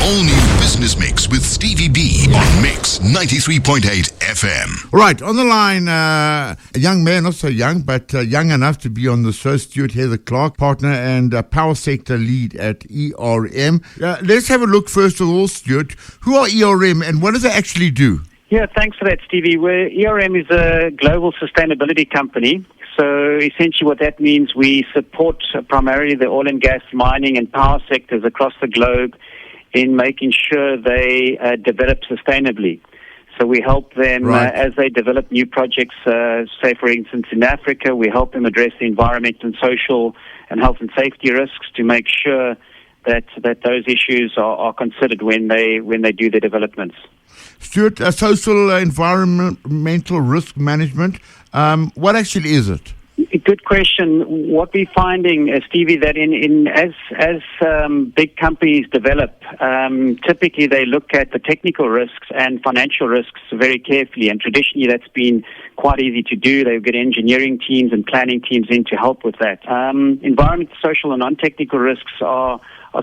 all new Business Mix with Stevie B on Mix 93.8 FM. Right, on the line, a young man, not so young, but young enough to be on the show, Stuart Heather-Clark, partner and power sector lead at ERM. Let's have a look first of all, Stuart. Who are ERM and what does it actually do? Yeah, thanks for that, Stevie. ERM is a global sustainability company. So essentially what that means, we support primarily the oil and gas, mining and power sectors across the globe in making sure they develop sustainably. So we help them as they develop new projects, say for instance in Africa, we help them address the environmental and social and health and safety risks to make sure that those issues are considered when they do their developments. Stuart, social environmental risk management, what actually is it? Good question. What we're finding, Stevie, that as big companies develop, typically they look at the technical risks and financial risks very carefully, and traditionally that's been quite easy to do. They get engineering teams and planning teams in to help with that. Environmental, social, and non-technical risks are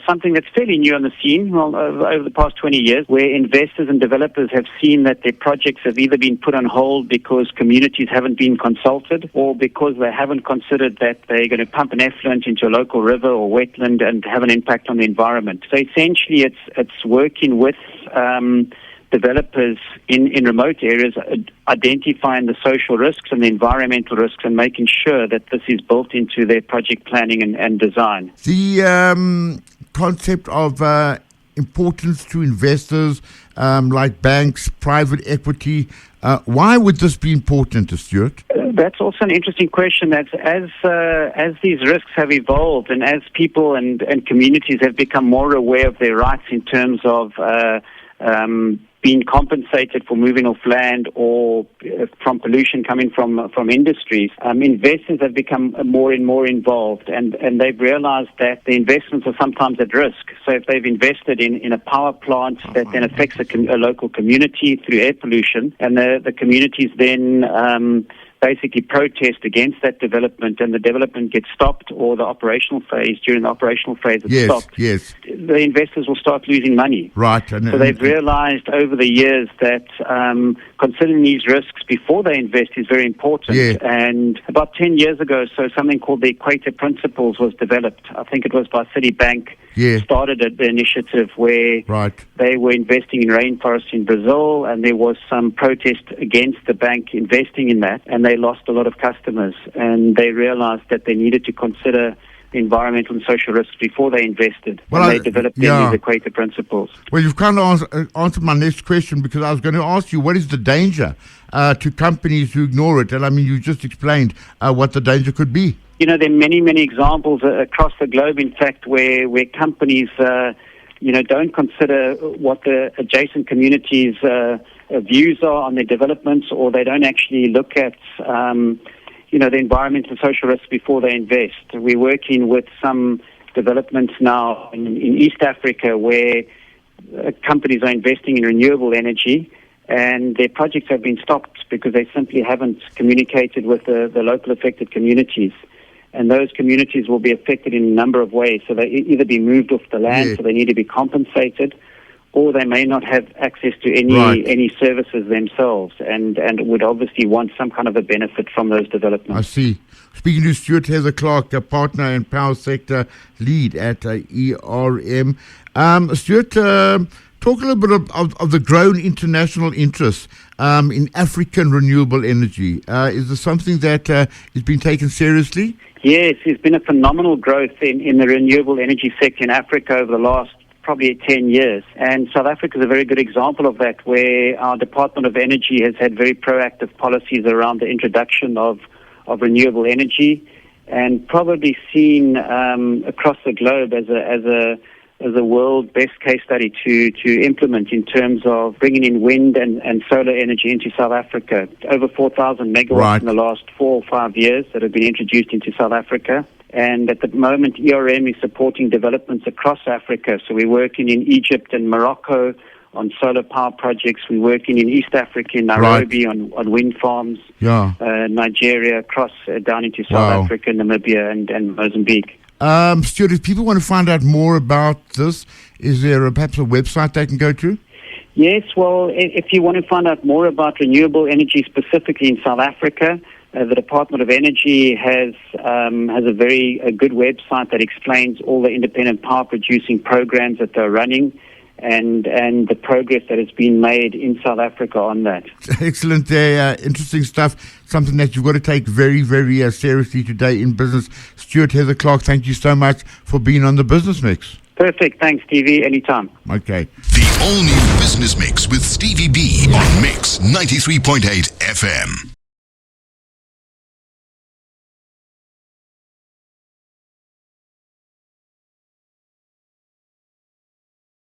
something that's fairly new on the scene over the past 20 years, where investors and developers have seen that their projects have either been put on hold because communities haven't been consulted or because they haven't considered that they're going to pump an effluent into a local river or wetland and have an impact on the environment. So essentially it's working with developers in remote areas, identifying the social risks and the environmental risks and making sure that this is built into their project planning and design. The concept of importance to investors like banks, private equity, why would this be important to Stuart? That's also an interesting question. As these risks have evolved and as people and communities have become more aware of their rights in terms of being compensated for moving off land or from pollution coming from industries, investors have become more and more involved, and they've realized that the investments are sometimes at risk. So if they've invested in a power plant that then affects a local community through air pollution, and the communities then basically protest against that development, and the development gets stopped, or the operational phase, during the operational phase it's stopped, the investors will start losing money. Right. So they've realized over the years that considering these risks before they invest is very important. Yeah. And about 10 years ago, so something called the Equator Principles was developed. I think it was by Citibank. Started the initiative where they were investing in rainforests in Brazil, and there was some protest against the bank investing in that, and they lost a lot of customers, and they realized that they needed to consider environmental and social risks before they invested, and they developed these Equator Principles. Well, you've kind of answered my next question, because I was going to ask you, what is the danger to companies who ignore it? And I mean, you just explained what the danger could be. You know, there are many, many examples across the globe, in fact, where companies, don't consider what the adjacent communities' views are on their developments, or they don't actually look at, the environmental and social risks before they invest. We're working with some developments now in East Africa where companies are investing in renewable energy, and their projects have been stopped because they simply haven't communicated with the local affected communities. And those communities will be affected in a number of ways. So they either be moved off the land, so they need to be compensated, or they may not have access to any services themselves, and would obviously want some kind of a benefit from those developments. I see. Speaking to Stuart Heather-Clark, a partner and power sector lead at ERM. Stuart, talk a little bit of the growing international interest in African renewable energy. Is this something that is being taken seriously? Yes, there's been a phenomenal growth in the renewable energy sector in Africa over the last probably 10 years. And South Africa is a very good example of that, where our Department of Energy has had very proactive policies around the introduction of renewable energy, and probably seen across the globe as a world best case study to implement in terms of bringing in wind and solar energy into South Africa. Over 4,000 megawatts in the last 4 or 5 years that have been introduced into South Africa. And at the moment, ERM is supporting developments across Africa. So we're working in Egypt and Morocco on solar power projects. We're working in East Africa, in Nairobi, on wind farms. Nigeria, across down into South Africa, Namibia, and Mozambique. Stuart, if people want to find out more about this, is there perhaps a website they can go to? Yes, well, if you want to find out more about renewable energy specifically in South Africa, the Department of Energy has a very good website that explains all the independent power producing programs that they're running and the progress that has been made in South Africa on that. Excellent there. Interesting stuff. Something that you've got to take very, very seriously today in business. Stuart Heather-Clark, thank you so much for being on the Business Mix. Perfect. Thanks, Stevie. Anytime. Okay. The all-new Business Mix with Stevie B on Mix 93.8 FM.